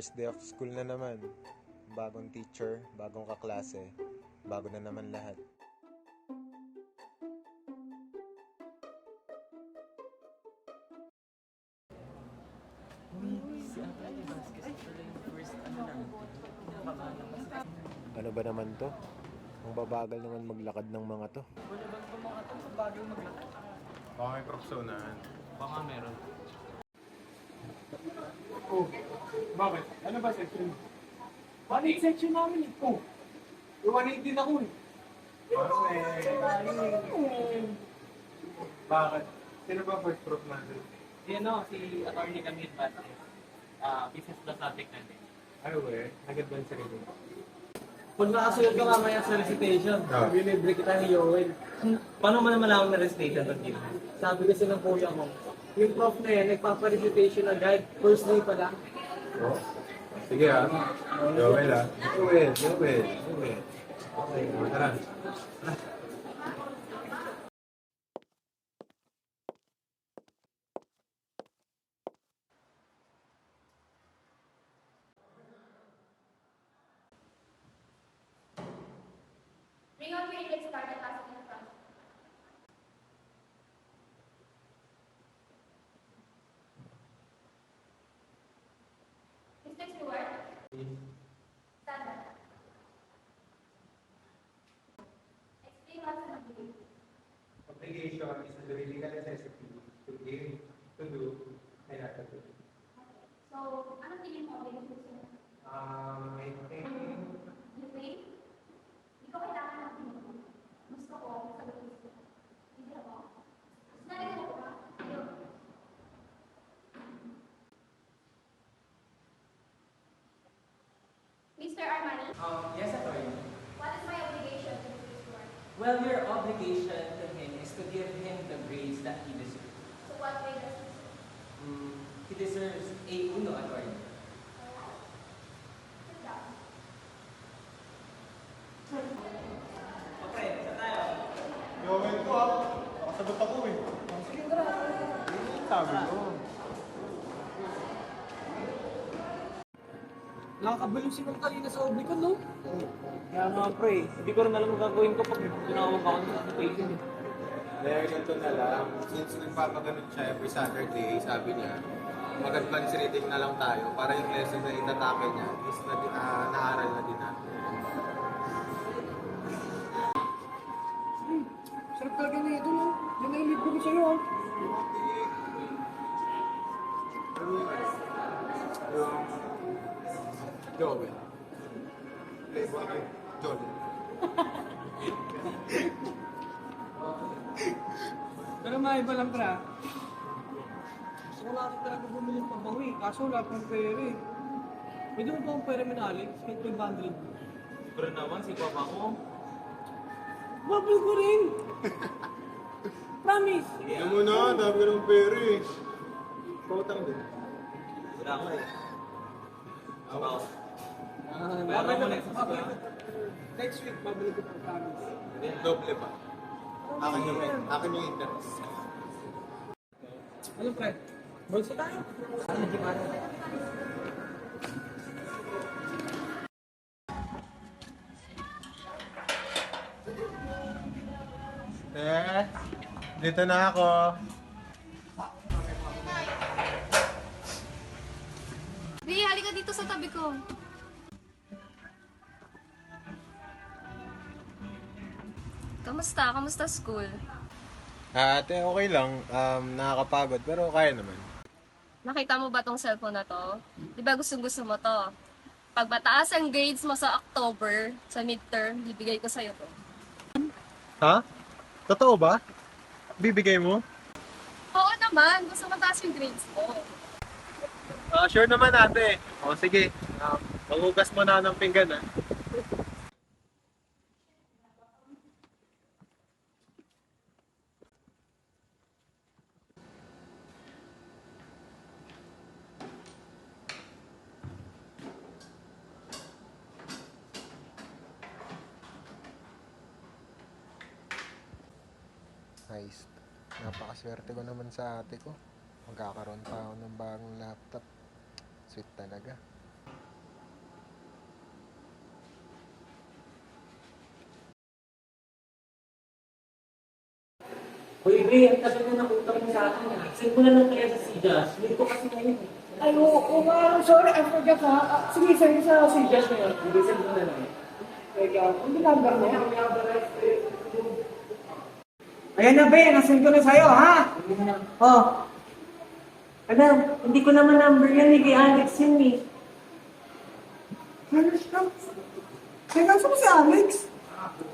First day of school na naman. Bagong teacher, bagong kaklase, bago na naman lahat. Si Ate Vasquez pala yung first natin. Kinakabahan ako kasi. Ano ba naman to? Ang babagal naman maglakad ng mga to. Wala bang pumakatong sa bagay maglakad? Baka may propsonahan. Baka meron. Oh, bakit? Ano ba section? 180 section namin eh. Oh, 180 din ako eh. Bakit? Sino ba first prof natin? Yan o, si Atty. Camille Vasquez. Business na subject natin. Ay, we. Nag-advance sa rin. Pag nakasunod ka mamaya sa recitation, libre kita ni Yoel. Paano mo naman malaman na recitation pag dito? Sabi kasi ng kuya mo, yung prof na yan, nagpapa-recitation agad, first day pa lang. Oh. Sige ah. Joel ah. Joel. Okay, tara. Bring out your index card and pass it in front. Mr. Stewart? Stand up. Explain what's an obligation. Obligation is a juridical necessity to give, to do, and not to do. So, anong tingin mo obligation sa'yo? I think You think? Hindi ko kailangan ng tingin mo. Gusto ko sagutin sila. Hindi ako. Sinabi ko ba? Ayun. Mr. Armani, Yes, Atty. what is my obligation to Mr. Stewart? Well, your obligation to him is to give him the grades that he deserves. So, what way does he serve? He deserves A1, Atty. Alright. Sit down. Okay, sa tayo. Joel ko ah. Nakasagot ako eh. Sige, tara. Sabi ko. Nakakabalo si Mang kanina sa oblikon, no? Kaya nga, pre. Hindi ko rin alam ang gagawin ko pag tinawag ako ng application. Dahil ganito na lang, since nagpapaganon siya every Saturday, sabi niya, mag-advance reading na lang tayo para yung lesson na itatake niya is naaral na din natin. Sarap talaga na ito, no? Yan na yung libro ko sa'yo, ah. Joel. Joel. Pero maiba lang, tra. Gusto ko natin talaga bumili ng pabawi. Kaso wala pang pera eh. Pwede mo ba akong pera min Alex? Kahit 500. Pero naman, si Papa ko. Babal ko rin! Promise! Alam mo na, dami ka ng pera eh. Pautang din. Wala ako eh. Ako. Ah, Bayaran mo next week, ah. Next week, babalik ko pang promise. Doble pa. Akin yung interest. Ano, Fred? Bolsa tayo? Ano, di ba? Dito na ako. Di, halika dito sa tabi ko. Kamusta? Kamusta school? Ate, okay lang. Nakakapagod pero kaya naman. Nakita mo ba tong cellphone na to? Di ba gustong-gusto mo to? Pag mataas ang grades mo sa October, sa midterm, bibigay ko sa'yo to. Ha? Totoo ba? Bibigay mo? Oo naman, gusto mataas yung grades mo. Sure naman ate. O sige, maghugas mo na ng pinggan ha. Nice. Napakaswerte ko naman sa ate ko. Magkakaroon pa ako ng bagong laptop. Sweet talaga. Uy, Ray, ang tagal na nakutang mo sa akin ha. Send mo na lang kaya sa Sidas. Hindi ko kasi ngayon. Ay, oo nga. Sorry, I forgot ha. Sige, send sa si Josh na yun. Hindi, send mo na lang. Teka, hindi number mo. Ayan na, Ben. Nasend ko na sa'yo, ha? Oh. Ano, hindi ko naman number yan eh. Kay Alex yun eh. Alex ka? Teka, saan mo si Alex?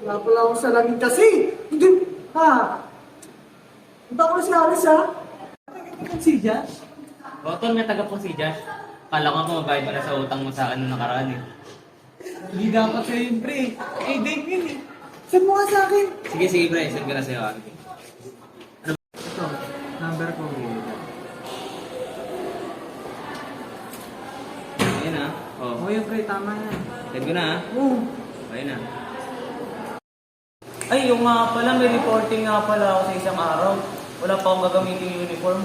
Wala pala ako sa langit kasi. Hindi, ha? Punta ko na si Alex, ha? Si Josh? Tol, may taga po si Josh. Kala ko mabayad mo na sa utang mo sa ano nakaraan eh. Hindi dapat sa'yo yun, pre. Eh, Dave yun eh. Send mo nga sa akin. Sige, sige, pre. Send ko na sa'yo. Ito, number ko. Ayun ah. Oh. Oo, yun, pre. Tama yan. Send ko na ah. Oo. Ayun na. Ay, yung nga pala, may reporting nga pala ako sa isang araw. Wala pa akong gagamitin yung uniform.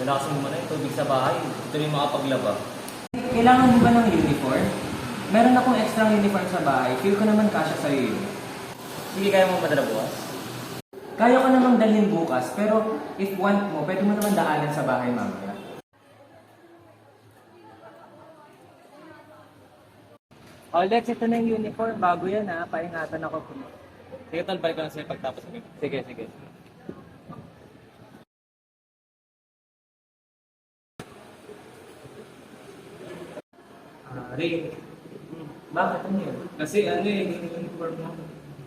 Wala kasi naman na tubig sa bahay. Ito rin makapaglaba. Kailangan mo ba ng uniform? Meron akong extra uniform sa bahay. Feel ko naman kasya sa'yo yun. Sige, kaya mo madala bukas? Kaya ko namang dalhin bukas, pero if want mo, pwede mo naman daanan sa bahay mamaya. Alex, ito na yung uniform. Bago yan ha. Paingatan ako. Sige, tol. Balik ko na sa'yo pagtapos. Sige, sige. Ray, bakit ano yun? Kasi ano eh, yung uniform mo.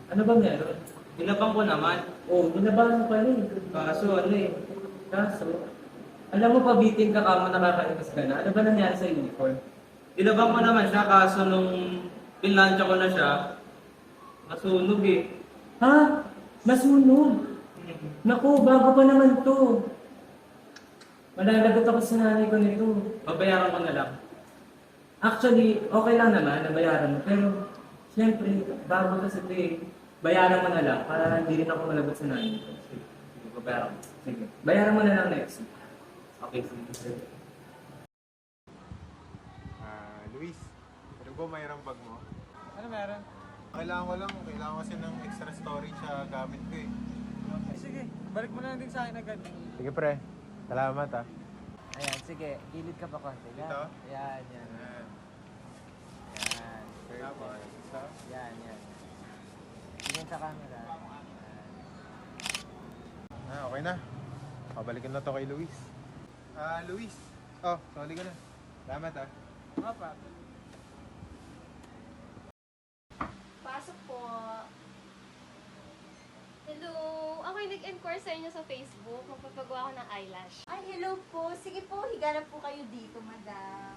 Ano ba meron? Ilabang ko naman. Oo, binabahan pa rin. Kaso ano eh. Kaso, alam mo pa bitin ka kamo nakakainis ka na. Ano ba nangyari sa uniform? Ilabang ko naman siya kaso nung pinlansya ko na siya, masunog eh. Ha? Nasunog? Naku, bago pa naman to. Malalagot ako sa nanay ko nito. Babayaran ko na lang. Actually, okay lang naman, nabayaran mo. Pero, siyempre, bago kasi ito eh. Bayaran mo na lang para hindi rin ako malagot sa nanay ko. Sige, babayaran ko. Sige. Bayaran mo na lang next week. Okay, sige. Luis, ano ba mayroong bag mo? Ano meron? Kailangan ko kasi ng extra storage sa gamit ko eh. Sige, balik mo na lang din sa akin agad. Sige pre, salamat ah. Ayan, sige. Gilid ka pa konti. Dito? Yan, yan. Ayan. Yan. Tapos, isa. Yan, yan. Tingin sa camera. Okay na. Pabalikin na to kay Luis. Luis. Oh, sorry ka na. Salamat ah. Apa? Pasok po. Hello. Ako'y nag-inquire sa inyo sa Facebook. Magpapagawa ako ng eyelash. Ay, hello po. Sige po, higa na po kayo dito, madam.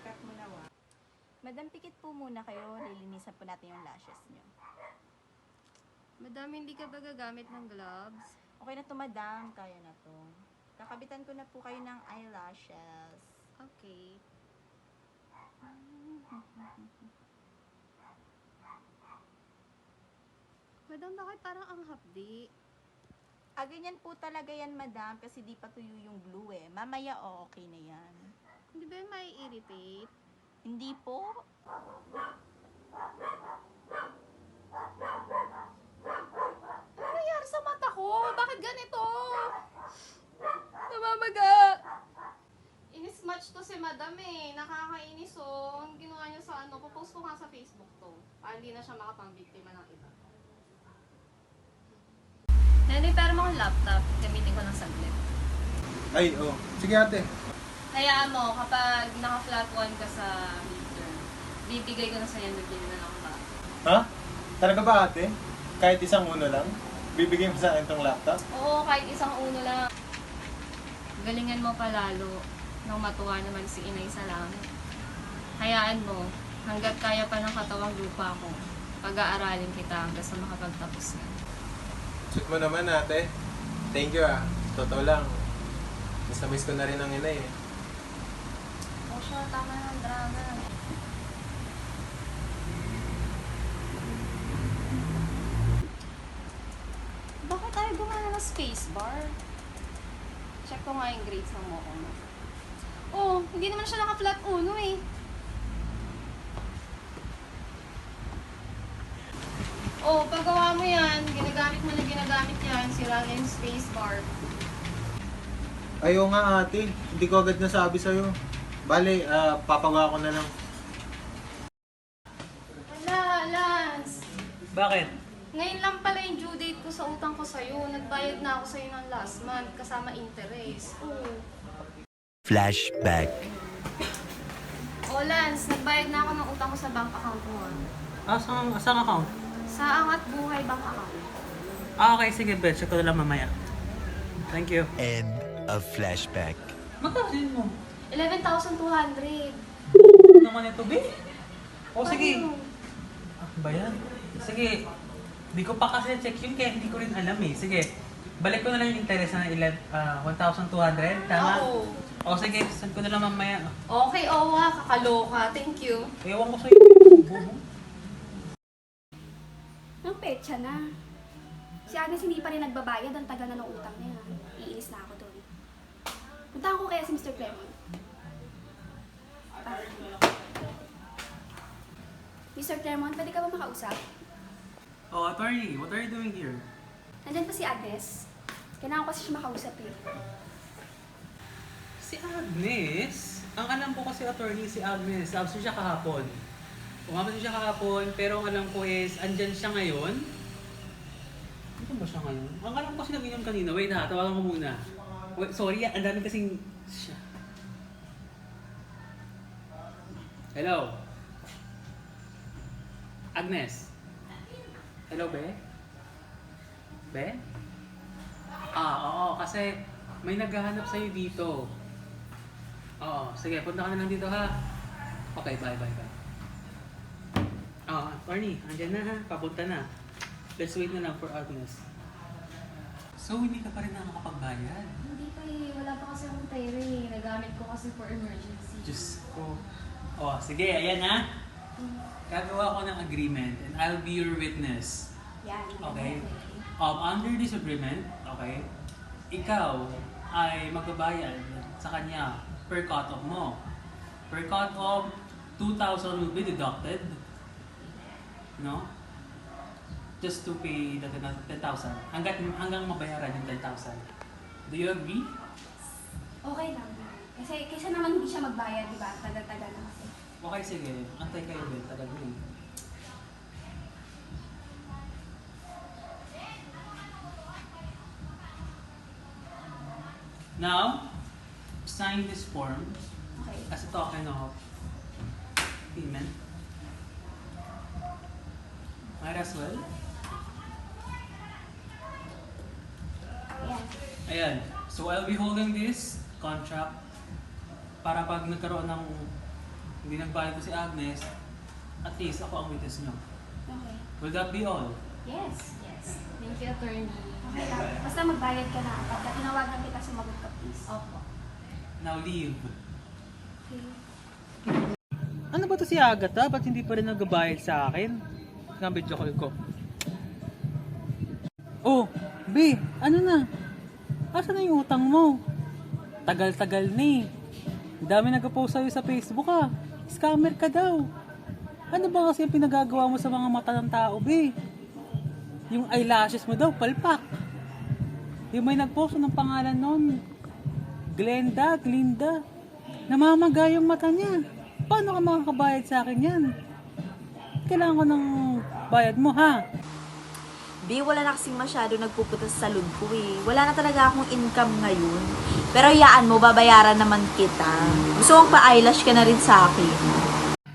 Cut mo na, wa. Madam, pikit po muna kayo. Lilinisan po natin yung lashes nyo. Madam, hindi ka ba gagamit ng gloves? Okay na to, madam. Kaya na to. Kakabitan ko na po kayo ng eyelashes. Okay. Madam, bakit parang ang hapdi? Ganyan po talaga yan, madam, kasi di pa tuyo yung glue eh. Mamaya, okay na yan. Hindi ba may irritate? Hindi po. Ano nangyari sa mata ko? Bakit ganito? Namamaga. Inis-match to si madam eh. Nakakainis oh. Ang ginawa niya sa ano, popost ko nga sa Facebook to. Para hindi na siya makapang-biktima ng iba. Nanay, pero mo akong laptop. Gamitin ko ng saglit. Ay, oh. Sige ate. Hayaan mo, kapag naka-flat 1 ka sa midterm, bibigay ko na sa'yo ng bigyan na lang ba? Ha? Talaga ba ate? Kahit isang uno lang? Bibigyan mo sa akin tong laptop? Oo, kahit isang uno lang. Galingan mo palalo nang matuwa naman si Inay sa langit. Hayaan mo, hanggat kaya pa ng katawang lupa ko, pag-aaralin kita hanggang sa makapagtapos ka. Shoot mo naman ate. Thank you ah. Totoo lang. Miss ko na rin ang inay eh. Oh, siya, tama na ang drama. Bakit tayo gumana ng spacebar? Check ko nga yung grades ng moko mo. Oh, hindi naman siya naka-flat uno eh. Oh, paggawa mo yan, ginagamit mo na ginagamit yan, sira na yung spacebar. Ayaw nga ate, hindi ko agad nasabi sa'yo. Bale, papagawa ko na lang. Wala, Lance. Bakit? Ngayon lang pala yung due date ko sa utang ko sa'yo. Nagbayad na ako sa'yo ng last month, kasama interest. Oh. Flashback. Oh, Lance, nagbayad na ako ng utang ko sa bank account mo. Saan account? Sa Angat Buhay Bank account. Okay, sige, bet. Check ko na lang mamaya. Thank you. End of flashback. Magkano din mo? 11,200. Naman ito, be? O, sige. Ano? Ba yan? Sige. Hindi ko pa kasi check yun kaya hindi ko rin alam eh. Sige. Balik ko na lang yung interest na 1,200. Tama? Oo. O sige, send ko na lang mamaya. Okay, Owa. Kakaloka. Thank you. Ewan ko sa'yo. Bobo. Ang petsa na. Si Agnes hindi pa rin nagbabayad, ang tagal na ng utang niya. Iinis na ako doon. Puntahan ko kaya si Mr. Clement. Mr. Clement, pwede ka ba makausap? Oh, attorney, what are you doing here? Nandyan pa si Agnes. Kailangan ko kasi siya makausap eh. Si Agnes? Ang alam ko kasi attorney, si Agnes. Absent siya kahapon. Umabot siya kahapon, pero ang alam ko is, andyan siya ngayon. Ano ba siya ngayon? Ang alam ko kasi nag-inom kanina. Wait ha, tawagan ko muna. Wait, sorry, ang dami kasing... siya. Hello? Agnes? Hello, Be? Be? Oo, kasi may naghahanap sa'yo dito. Oo, sige, punta ka na lang dito ha. Okay, bye. Barney, andyan na ha, papunta na. Let's wait na lang for Agnes. So, hindi ka pa rin nakakapagbayad? Hindi pa eh. Wala pa kasi akong pera eh. Nagamit ko kasi for emergency. Diyos ko. Oh, sige, ayan ha. Gagawa ko ng agreement and I'll be your witness. Yan. Okay? Under this agreement, okay, ikaw ay magbabayad sa kanya per cut-off mo. Per cut-off, 2,000 will be deducted. No? Just to pay the 10,000. Hanggang mabayaran yung 10,000. Do you agree? Okay lang. Kasi kaysa naman hindi siya magbayad, di ba? Tagal-tagal na kasi. Okay, sige. Antay kayo, Ben. Tagal mo eh. Now, sign this form Okay. as a token of payment. Might as well. Ayan. Ayan. So, I'll be holding this contract para pag nagkaroon ng hindi nagbayad ko si Agnes, at least ako ang witness nyo. Okay. Will that be all? Yes. Thank you, attorney. Okay lang. Basta magbayad ka na. Pagka tinawagan kita, sumagot ka please. Opo. Now leave. Okay. Ano ba to si Agatha? Ba't hindi pa rin nagbabayad sa akin? Nga video call ko. Oh, B, ano na? Asa na yung utang mo? Tagal-tagal na eh. Ang dami nag-post sa'yo sa Facebook ah. Scammer ka daw. Ano ba kasi yung pinagagawa mo sa mga mata ng tao, B? Yung eyelashes mo daw, palpak. Yung may nag-post ng pangalan nun, Glinda. Namamaga yung mata niya. Paano ka makakabayad sa akin yan? Kailangan ko ng bayad mo, ha? Di, wala na kasing masyado nagpupunta sa salon ko eh. Wala na talaga akong income ngayon. Pero yaan mo, babayaran naman kita. Gusto mong pa-eyelash ka na rin sa akin.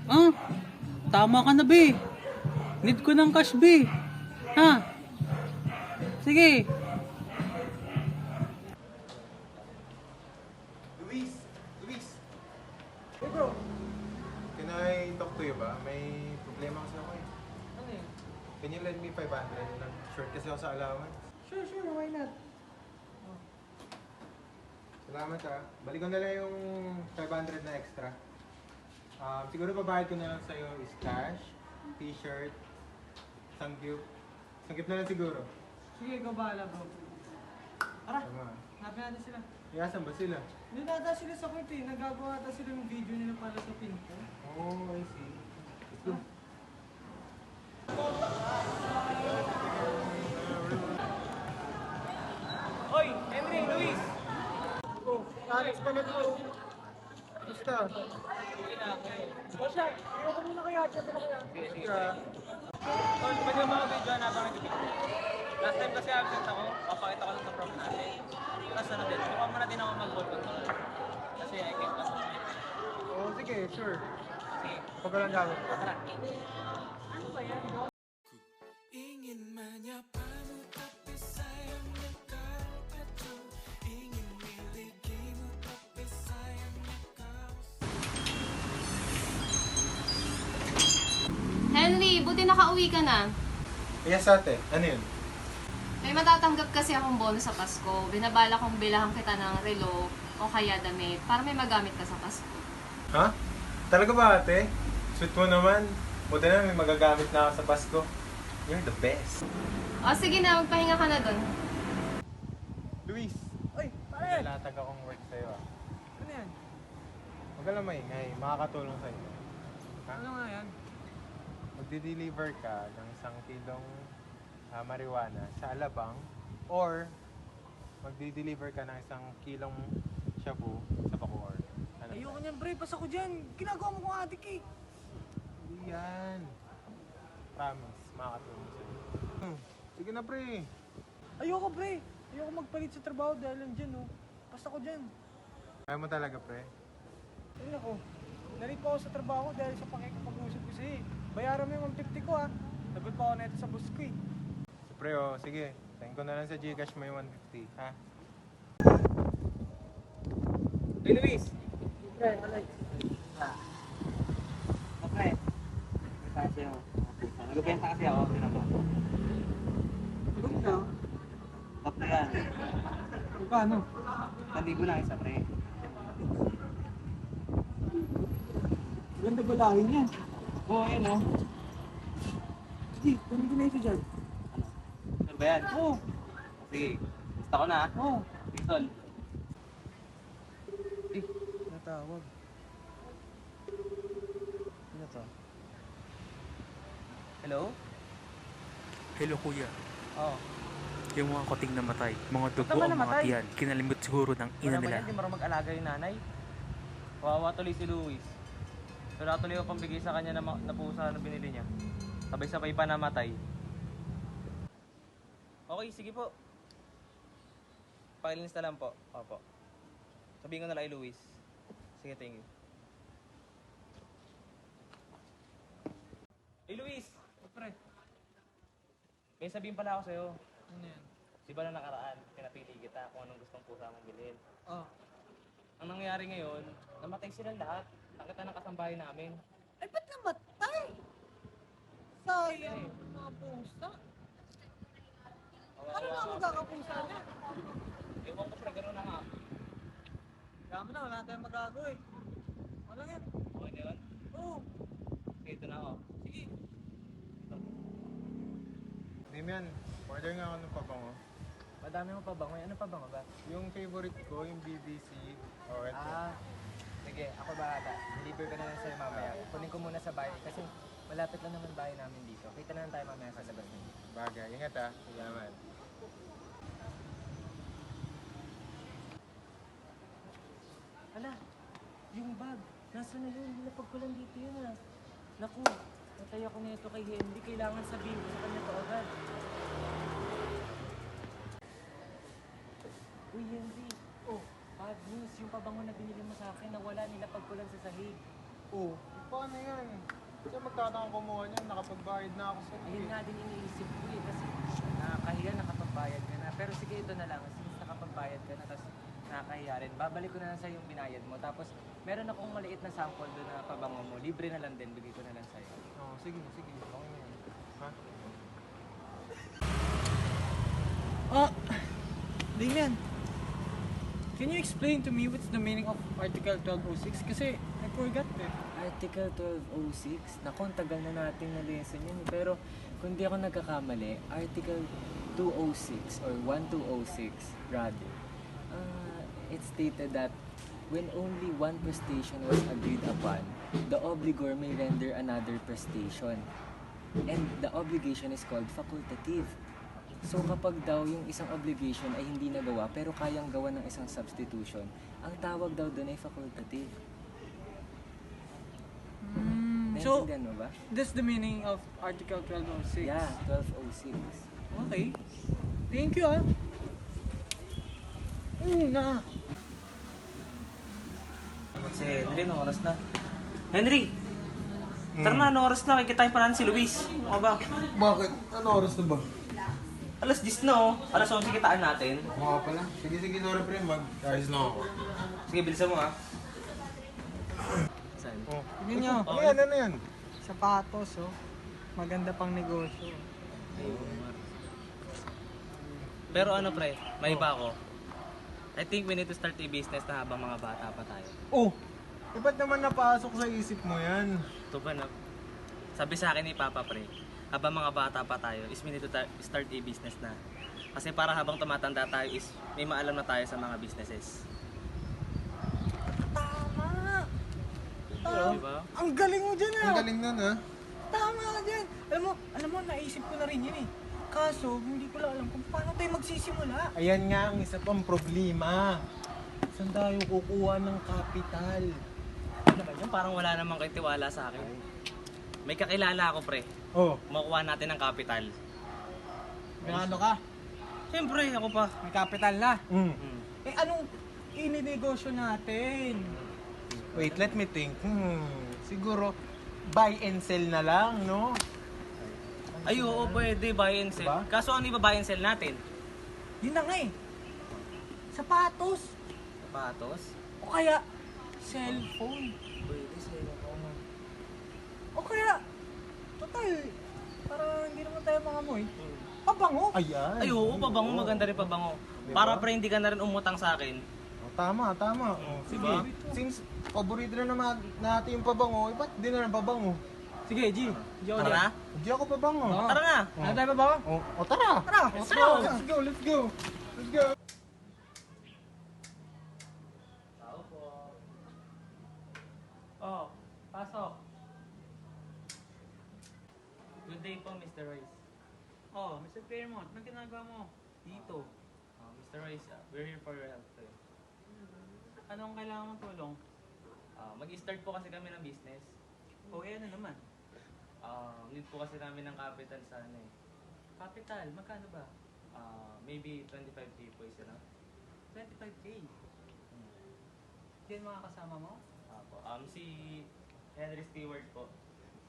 Ah, tama ka na, B. Need ko ng cash, B. Ha? Sige. Luis! Hey bro! Can I talk to you ba? May problema kasi ako eh. Ano yun? Can you lend me 500? Nag-short kasi ako sa allowance. Sure, why not? Salamat ah. Balik ko na lang yung 500 na extra. Siguro babayad ko na lang sa'yo is cash, t-shirt, sangyup. Sangyup na lang siguro. Sige, ikaw bahala bro. Tara, Tama. hanapin natin sila. Asan ba sila? Doon nata sila sa kwento eh. Nagagawa ata sila ng video nila para sa pinto. Oh, I see. Let's go. Alex, pala to. Basta. Basta, ayoko muna kaya. Basta. Tol, pwede ba video na habang nagpipicture? Last time kasi absent ako, papakita ko lang sa prof natin. Tapos ano din, subukan mo natin ako mag-ball control. Kasi I can't pass. Oo, sige, sure. Sige, Pag walang gamit ko. tara. Henry, buti nakauwi ka na. Yes, ate. Ano yun? May matatanggap kasi akong bonus sa Pasko. Binabala kong bilahan kita ng relo o kaya damit para may magamit ka sa Pasko. Ha? Talaga ba, ate? Sweet mo naman. Buti na may magagamit na ako sa Pasko. You're the best. O sige na, magpahinga ka na dun. Luis, Uy, may latag akong work sa'yo ah. Ano yan? Huwag ka lang maingay. Makakatulong sa'yo. Ha? Ano nga yan? Magdi-deliver ka ng 1 kilong marijuana sa Alabang or magdi-deliver ka ng 1 kilong shabu sa Bacoor. Ano Ayoko ba? niyan, pre. Pas ako dyan. Ginagawa mo kong adik eh. Hindi yan. Promise, makakatulong sa'yo. Sige na, pre. Ayoko, pre. Ayoko magpalit sa trabaho dahil lang dyan, oh. Pas ako dyan. Kaya mo talaga, pre. Ayun ako. Nalit pa ako sa trabaho dahil sa pakikipag-usap ko sa'yo eh. Bayaran mo yung 150 ko, ha. Lagot pa ako na ito sa boss ko eh. So, pre, oh, sige. Tingin ko na lang sa Gcash mo yung 150, ha? Hey, Luis. Pre, Alex. Okay. Kasi ako. Nagbenta kasi ako. Tinama. Ano ka? Tapos yan. Paano? Nandigo lang isa, pre. Ganda balahin niya. Oo, ayun, oh. Hindi, kunin ko na isa dyan. Sure ba yan? Oo, Sige. Gusto ko na, ha? oo. Pistol. Natawag. Ano to? Hello? Hello kuya, Oo. yung mga kuting namatay, mga dugo Ba't naman ang mga namatay? tiyan, kinalimot siguro ng ina Wala ba nila. yan? Di marunong mag-alaga yung nanay? Kawawa tuloy si Luis. Wala tuloy ako pambigay sa kanya na pusa na binili niya. Sabay-sabay pa namatay. Okay, sige po. Pakilinis na lang po. Opo. Sabihin ko na lang kay Luis. Sige, thank you. Hey Luis! Pre. May sabihin pala ako sa'yo. Ano yan? Di ba na nakaraan, pinapili kita kung anong gustong pusa mong bilhin. Oh. Ang nangyari ngayon, namatay silang lahat. Nakita ng kasambahay namin. Ay, ba't namatay? Sayang, mga pusa. Ano na magkakapusa niya? Ewan ko pre, gano'n na nga. Kaya mo na, wala tayong magagawa eh. Wala yan. Okay na yun? Oo. Okay, ito na ako. Sige. Damian, order nga ako ng pabango. Madami mo pa ba? Ano pa ba ba? Yung favorite ko, yung BBC. Oh, ito. Sige, ako ba ata? Deliver ka na lang sa'yo mamaya. Kunin ko muna sa bahay kasi malapit lang naman bahay namin dito. Kita na lang tayo mamaya sa labas na. Bagay. Ingat ah. Salamat. Hala, yung bag. Nasaan na yun? Nilapag ko lang dito yun ah. Naku, natay ako nito kay Henry. Kailangan sabihin ko sa kanya to agad. Uy, Henry. Oh, bad news. Yung pabango na binili mo sa akin, nawala. Nilapag ko lang sa sahig. Oh, paano yan? Kasi magtatang kumuha niyan, nakapagbayad na ako sa Ayun nga din iniisip ko eh. Kasi nakakahiya, nakapagbayad ka na. Pero sige, ito na lang. Since nakapagbayad ka na, tapos nakakahiya rin. Babalik ko na lang sa'yo yung binayad mo. Tapos meron akong maliit na sample doon na pabango mo. Libre na lang din. Bigay ko na lang sa'yo. Oh, sige, sige. Okay na yan. Ha? Damian, can you explain to me what's the meaning of Article 1206? Kasi I forgot eh. Article 1206? Naku, ang tagal na natin na lesson yun. Pero kung di ako nagkakamali, Article 206 or 1206 rather, it stated that when only one prestation was agreed upon, the obligor may render another prestation. And the obligation is called facultative. So kapag daw yung isang obligation ay hindi nagawa pero kayang gawa ng isang substitution, ang tawag daw doon ay facultative. So, Naintindihan mo ba? that's the meaning of Article 1206. Yeah, 1206. Okay. Thank you, ah. Na. Si Henry, no oras na. Henry! Tara na, ano oras na? Kikita pa natin si Luis. Ano ba? Bakit? Ano oras na ba? Alas 10 na oh. Alas 11 kitaan natin. Mga pala. Sige, sorry pre, mag-ayos na ako. Sige, bilisan mo ah. Saan? Oh. Tingnan nyo. Ano yan? Sapatos, oh. Maganda pang negosyo. Pero ano pre, may iba ako. I think we need to start a business na habang mga bata pa tayo. Oh! Ba't naman napasok sa isip mo yan? Ito ba na? Sabi sa akin ni Papa pre, habang mga bata pa tayo is we need to start a business na. Kasi para habang tumatanda tayo is may maalam na tayo sa mga businesses. Tama! Diba? Ang galing mo dyan, ah. Ang galing nun ha? Tama ka dyan. Alam mo, naisip ko na rin yun, eh. Kaso, hindi ko lang alam kung paano tayo magsisimula. Ayan nga ang isa pang problema. Saan tayo kukuha ng capital? Ano ba yun? Parang wala namang kayo tiwala sa akin. May kakilala ako pre, Oh, makuha natin ng capital. May ano ka? Siyempre, ako pa. May capital na. mm. Eh, anong ininegosyo natin? Wait, let me think. Siguro, buy and sell na lang, no? Ay, oo, pwede buy and sell. Diba? Kaso ano ba buy and sell natin? Yun na nga eh. Sapatos. Sapatos? O kaya, cellphone. Pwede sila. O kaya, total, para hindi naman tayo mangamoy. Pabango. Ayan. Ay, oo, pabango. Maganda rin pabango. Diba? Para pre, hindi ka na rin umutang sa akin. Oh, tama. Oh, sige. Diba? Since paborito na naman natin yung pabango, ba't di na lang pabango? Sige, G. Tara na? Hindi ako pabango. Tara na! Ano tayo pabango? Oh, tara! Tara, Let's tara. go! Let's go! Oh, pasok. Good day po, Mr. Royce. Oh, Mr. Claremont, anong ginagawa mo? Dito. Mr. Royce, we're here for your help. Anong kailangan mong tulong? Mag-start po kasi kami ng business. O, ano naman? Need po kasi namin ng capital sa ano eh. Capital, magkano ba? Maybe 25k po isa lang. 25K. Yan mga kasama mo? Apo. Si Henry Stewart po.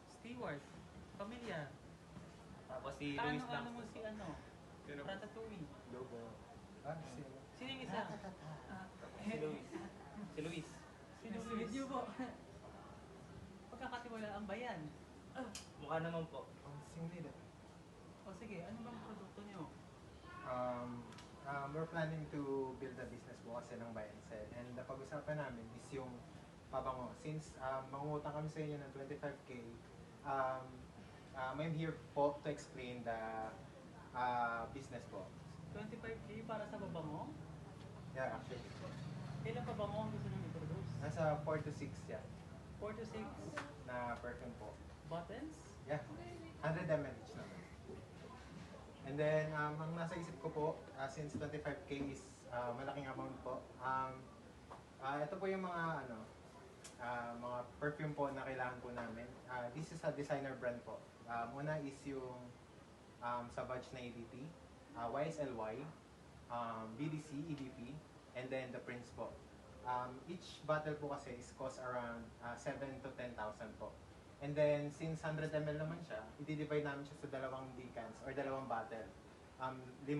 Stewart, pamilya. Tapos si Luis Kaano lang. mo si ano? Ratatouille. Sino yung isa? Si Luis. Si Luis. Sino video po? Pagkakatiwalaan ba yan? Mukha naman po. O sige, ano bang produkto niyo? We're planning to build a business po kasi ng buy and sell. And pag-usapan namin is yung pabango. Since mangungutang kami sa inyo ng 25k, I'm here po to explain the business po. 25K para sa babango? Yeah, actually po. Ilang pabango ang gusto nyo i-produce? Nasa 4 to 6 yan 4 to 6 na perfume po. buttons? Yeah, 100 ml each naman. And then, ang nasa isip ko po, since 25k is malaking amount po, ito po yung mga mga perfume po na kailangan po namin. This is a designer brand po. Una is yung Savage na EDP, YSLY, BDC, EDP, and then the Prince po. Each bottle po kasi is cost around 7 to 10,000 po. And then, since 100 ml naman siya, i-divide namin siya sa dalawang decants or dalawang bottle. 5 10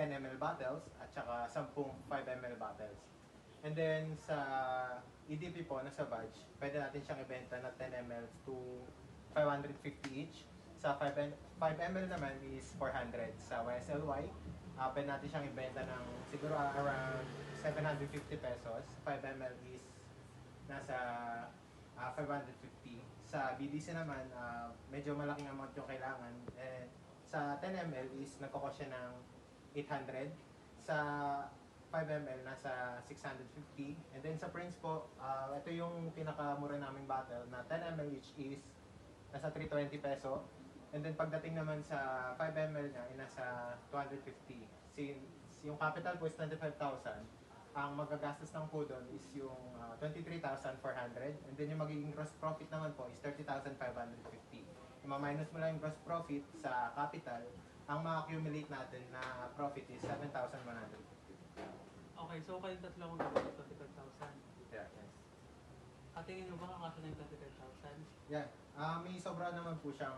ml bottles at saka 10 5 ml bottles. And then, sa EDP po na Savage, pwede natin siyang ibenta na 10 ml to 550 each. Sa 5 ml naman is 400. Sa YSLY, pwede natin siyang ibenta ng siguro around 750 pesos. 5 ml is nasa 550. Sa BDC naman, medyo malaking amount yung kailangan. And sa 10 ml is nagkakos siya ng 800. Sa 5 ml, nasa 650. And then sa Prince po, ito yung pinakamura naming bottle na 10 ml each is nasa 320 peso. And then pagdating naman sa 5 ml niya, ay nasa 250. Since yung capital po is 25,000, ang magagastos ng po doon is yung 23,400. And then yung magiging gross profit naman po is 30,550. Ima-minus mo lang yung gross profit sa capital, ang ma-accumulate natin na profit is 7,150. Okay, so kayong tatlo kung dapat 25,000. Yeah, yes. At tingin mo ba kakasya na yung 25,000? Yeah. May sobra naman po siyang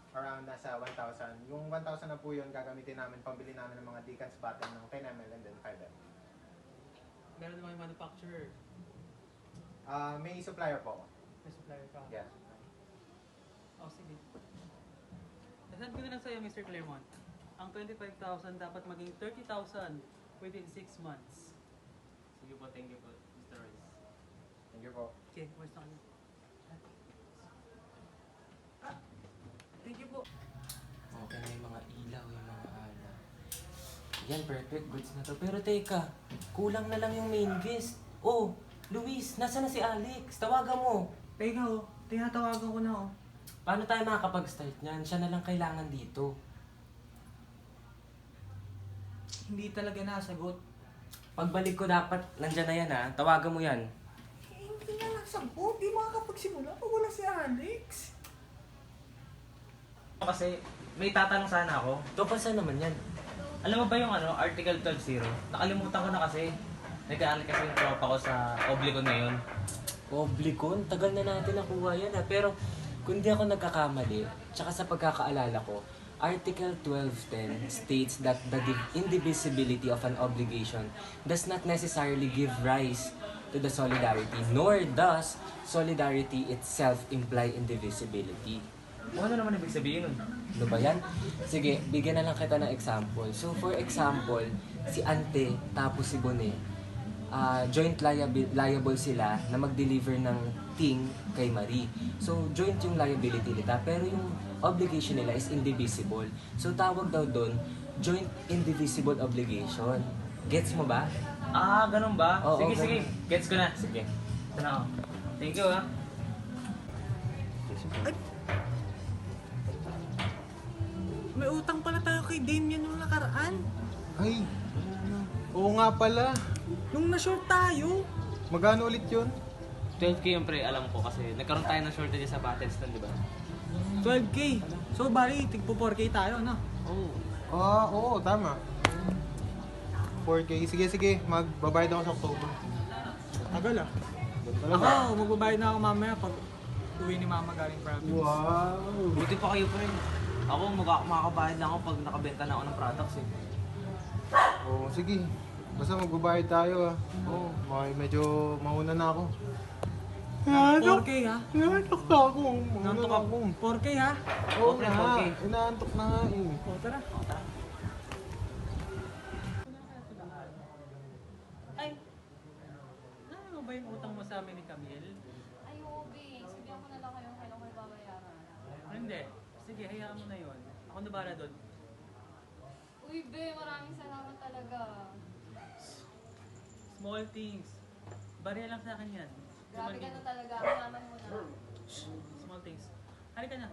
around nasa 1,000. Yung 1,000 na po yun, gagamitin namin, pambili namin ng mga decants bottle ng 10 ml and then 5 ml. Meron naman yung manufacturer. May supplier po. May supplier ka. Yeah. Oh, sige. Nasaan ko na lang sa'yo, Mr. Claremont. Ang 25,000 dapat maging 30,000 within 6 months. Sige po, thank you po, Mr. Royce. Thank you po. Okay, where's na kanya? Thank you po. Okay na yung mga ilaw, yung mga ala. Yan, perfect. Goods na to. Pero teka, kulang na lang yung main guest. Oh, Luis, nasa na si Alex? Tawagan mo. Teka oh, tinatawagan ko na oh. Paano tayo makakapag-start niyan? Siya na lang kailangan dito. Hindi talaga nasagot. Pagbalik ko dapat, nandyan na yan ha. Tawagan mo yan. Hindi nga nasagot. Di makakapagsimula pag wala si Alex. Kasi may tatanong sana ako. Ito pa saan naman yan? Alam mo ba yung Article 12.0? Nakalimutan ko na kasi. Nag-aaral kasi yung tropa ko sa Oblicon ngayon. Oblicon? Tagal na natin nakuha yan ha. Pero kung di ako nagkakamali, tsaka sa pagkakaalala ko, Article 12.10 states that the indivisibility of an obligation does not necessarily give rise to the solidarity, nor does solidarity itself imply indivisibility. Ano naman ibig sabihin nun? Ano ba yan? Sige, bigyan na lang kita ng example. So, for example, si Ante tapos si Bonet, joint liable sila na mag-deliver ng thing kay Marie. So, joint yung liability nila, pero yung obligation nila is indivisible. So, tawag daw doon, joint indivisible obligation. Gets mo ba? Ganun ba? Oo, sige, ganun. sige. Gets ko na. Sige. Ito na ako. Thank you ha. May utang pala tayo kay Damien nung nakaraan. Ay, oo nga pala. Nung na-short tayo. Magkano ulit yun? 12K yung pre, alam ko kasi nagkaroon tayo ng shortage sa battles nun, di ba? 12K. So bali, tigpo 4K tayo, no? Oo, tama. 4K. Sige. Magbabayad ako sa October. Tagal ah. Talaga? Ako, magbabayad na ako mamaya pag uwi ni mama galing province. Wow. Buti pa kayo pre. Ako makakabayad lang ako pag nakabenta na ako ng products eh. Oo, sige. Basta magbabayad tayo ah. Oo, medyo mauna na ako. 4K ha? Inaantok na ako. Mauna Nantok na ako. ako. 4K ha? Oo pre, nga, 4K. inaantok na nga eh. O tara. Ay! Ano ba yung utang mo sa amin ni Camille? Ay, Obi. Sabihan ko na lang kayo kailan ko babayaran. Hindi. Sige, hayaan mo na yon. Ako na bahala doon. Uy, be, maraming salamat talaga. Small things. Barya lang sa akin yan. Grabe ka na talaga. Mayaman mo na. Small things. Halika na.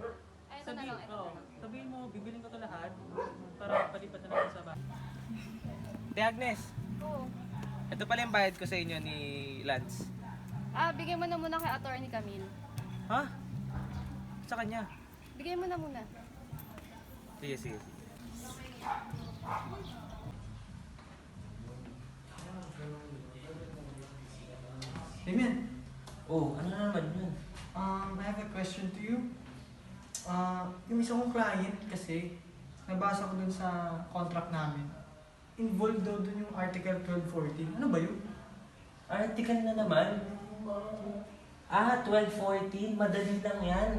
Ay, ito na lang. Ito na lang. Sabihin mo, bibiling ko to lahat para palipat na natin sa bahay. Te Agnes, Oo. ito pala yung bayad ko sa inyo ni Lance. Bigay mo na muna kay Attorney Camille. Ha? Sa kanya? Bigay mo na muna. Sige. Damien, Oh, ano na naman yun? I have a question to you. Yung isang kong client kasi, nabasa ko dun sa contract namin. Involved daw dun yung Article 1214. Ano ba yun? Article na naman. 12:14. Madali lang yan.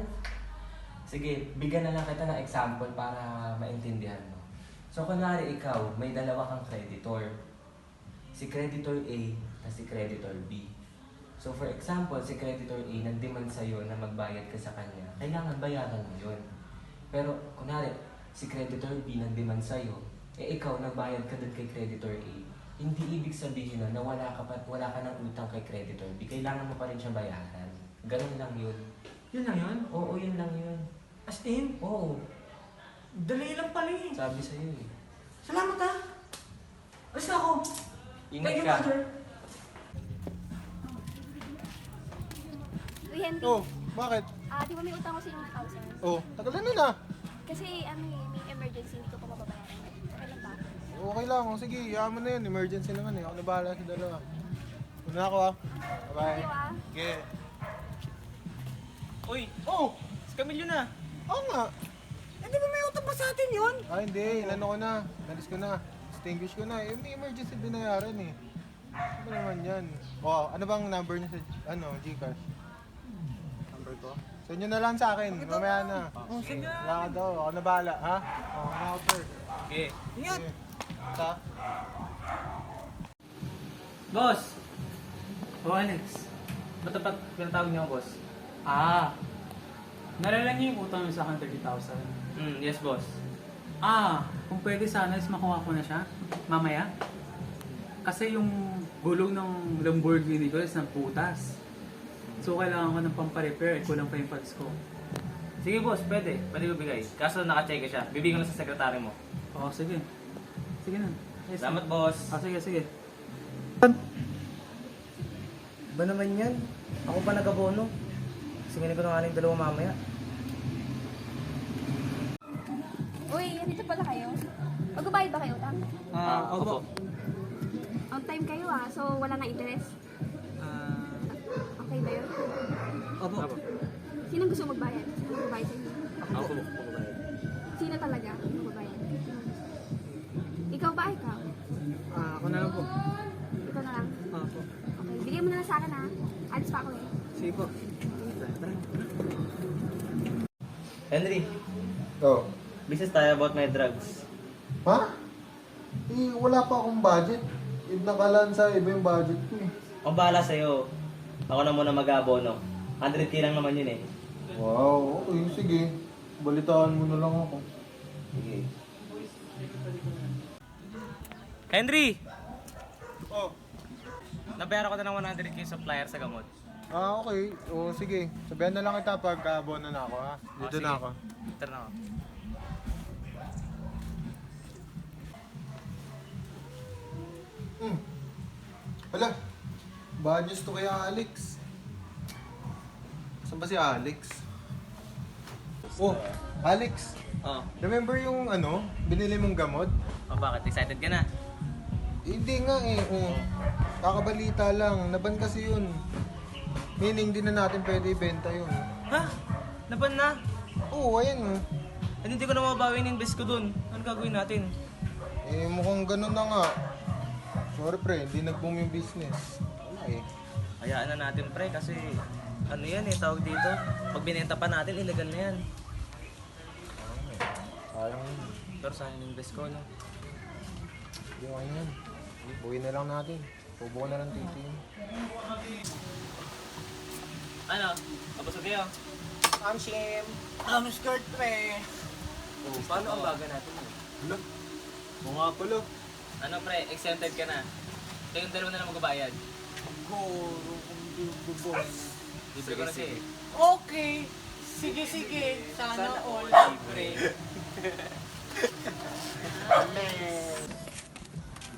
Sige, bigyan na lang kita ng example para maintindihan mo. So, kunwari ikaw, may dalawa kang creditor. Si creditor A at si creditor B. So, for example, si creditor A nag-demand sa'yo na magbayad ka sa kanya. Kailangan bayaran mo yun. Pero, kunwari, si creditor B nag-demand sa'yo, ikaw nagbayad ka dun kay creditor A. Hindi ibig sabihin na wala ka ng utang kay creditor B. Kailangan mo pa rin siya bayaran. Ganun lang yun. Yun lang yun? Oo, yun lang yun. As in, Oo, dali lang pala eh. sabi sa'yo eh. Salamat ha. Alis na ako. Ingat Thank you, ka. Mother. Uy, Henry. Oh, bakit? Di ba may utang ko sa inyo 1,000? Oh, tagal na. Kasi may emergency, hindi ko pa mababayaran. Okay lang ba? Okay lang. Oh, sige, yaman mo na yun. Emergency naman eh. Ako na bahala sa dalawa. Una ako ah. Bye-bye. Thank you ah. Okay. Uy, Oh, si Camilo na. oo nga. Eh, di ba may utang pa sa atin yun? Ah, hindi. Inano ko na. Nalis ko na. Extinguish ko na. Eh, may emergency binayaran eh. Ano ba naman yan? Oh, ano bang number niya sa, Gcash? Number ko? Sa inyo na lang sa akin. Mamaya na. Oh, sige. Wala ka daw. Ako na bahala, ha? Oo, na ako, sir. Okay. Ingat. Okay. Sa? Boss! O Alex? Ba't dapat pinatawag niyo ako, boss? Nalala niyo yung utang niyo sa akin 30,000? Yes, boss. Kung pwede sana is makuha ko na siya, mamaya. Kasi yung gulong ng Lamborghini ko is ng putas. So kailangan ko ng pamparepair, kulang pa yung parts ko. Sige, boss, pwede. Pwede ko bigay. Kaso naka-check siya. Bibigyan ko na sa sekretary mo. Oo, sige. Sige na. Yes, Salamat, boss. Sige. Ba naman yan? Ako pa nag-abono. Singilin ko na nga yung dalawa mamaya. Uy, nandito pala kayo. Magbabayad ba kayo utang? Opo. On time kayo so wala na interest. Okay ba yun? Opo. Sinong gusto magbayad? Sino magbabayad sa inyo? Ako po magbabayad. Sino talaga magbabayad? Ikaw ba? Ikaw? Ako na lang po. Ikaw na lang? Opo. Okay, bigyan mo na lang sa akin ha. Alis pa ako eh. Sige po. Henry, Oh. business tayo about my drugs. Ha? Eh, wala pa akong budget. Nakalaan sa iba yung budget ko eh. Ang bahala sa'yo. Ako na muna mag-abono. 100k lang naman yun eh. Wow, okay, sige. Balitaan mo na lang ako. Sige. Henry! Oh. Nabayaran ko na ng 100k supplier sa gamot. Okay. O, sige. Sabihan na lang kita pag abono na ako, ha? Dito sige. na ako. Tara na ako. Hala, bad news to kaya Alex. Saan ba si Alex? Oh, Alex. Oh, Remember yung binili mong gamot? bakit? Excited ka na? Hindi nga eh. Kakabalita lang. Naban kasi yun. Meaning, di na natin pwede ibenta yun. Ha? Naban na? Oo, ayan oh. Eh, hindi ko na mababawi yung invest ko dun. Ano gagawin natin? Eh, mukhang ganun na nga. Sorry pre, hindi nag-boom yung business. Wala eh. Hayaan na natin, pre, kasi ano yan eh, tawag dito. Pag binenta pa natin, illegal na yan. Sayang yun. Pero saan yung invest ko, no? Hindi ko yan. Buhay na lang natin. Tubo ko na lang titi. Ano? Kapasok kayo? Shim. Skirt pre. Oh, paano ang baga natin? Hala. Oo nga pala. Ano, pre, exempted ka na. Kayong dalawa na lang magbabayad. Goro kung di boss. Libre ko na siya eh. Okay. Sige. Sana all libre.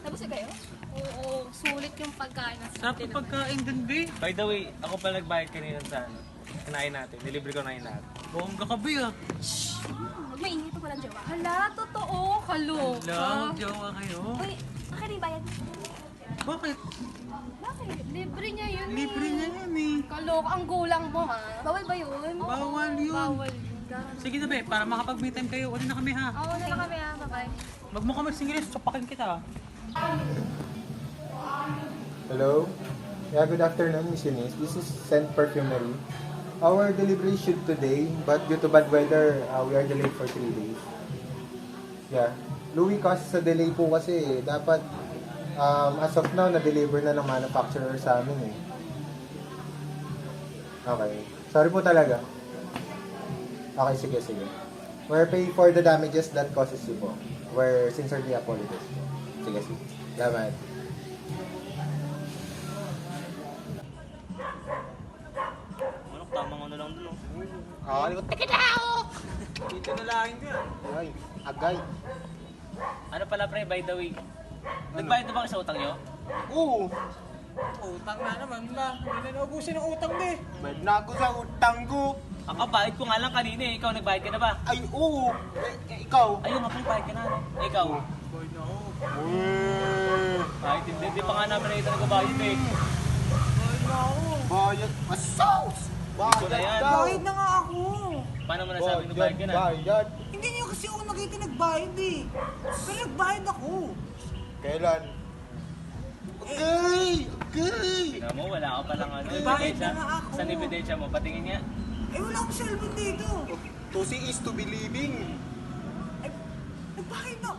Tapos na kayo? Oo, sulit yung pagkain na Sarap ng pagkain dun, be. By the way, ako pa nagbayad kanina sa ano. Kinain natin. Nilibre ko na yun lahat. Bongga ka, be, Huwag mainit pa walang jowa. Hala, totoo. Kaloka. Magjawa kayo. Uy, akin na yung bayad. Bakit? Bakit? Libre niya yun Libre eh. niya yan eh. Kaloka, ang gulang mo ha. Bawal ba yun? Bawal yun. Bawal. Sige na, be, para makapag-meet time kayo. Uli na kami, ha? Oo, na lang kami ha. Bye-bye. Wag mo kami singilis, sapakin kita. Hello? Yeah, good afternoon, Miss Eunice. This is Scent Perfumery. Our delivery should today, but due to bad weather, we are delayed for 3 days. Yeah. Louis, kasi sa delay po kasi, dapat as of now, na-deliver na ng manufacturer sa amin eh. Okay. Sorry po talaga. Okay, sige. We're paying for the damages that causes you po. We're sincerely apologize po. Sige. Salamat. Ano, tamang ano lang dun, no? Teka na! Itinalahin ko yan. Ay, agay. Ano pala pre, by the way? Nagbayad na ba kayo sa utang nyo? Oo, Utang na naman ba? Hindi na naubusin ang utang ba eh. bayad na ako sa utang ko. Kabayad ko nga lang kanina eh. Ikaw, nagbayad ka na ba? Ay, oo. Ikaw. Ayun nga pre, bayad ka na. No? Ikaw. Bayad na ako. Kahit hindi pa nga namin nakita nagbabayad eh. Bayad na ako. Bayad. Masaus. Ito na yan. daw. Bayad na nga ako. Paano mo nasabi na bayad ka na? Bayad. Hindi niyo kasi ako nakita nagbayad eh. Pero nagbayad ako. Kailan? Okay! Okay! Tingnan mo, wala ka palang ano. Bayad ebidensya. na nga ako. Saan ebidensya mo? Patingin nga. Eh wala akong cellphone dito. To see is to believing. Nagbayad na.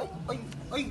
Ay, ay, ay,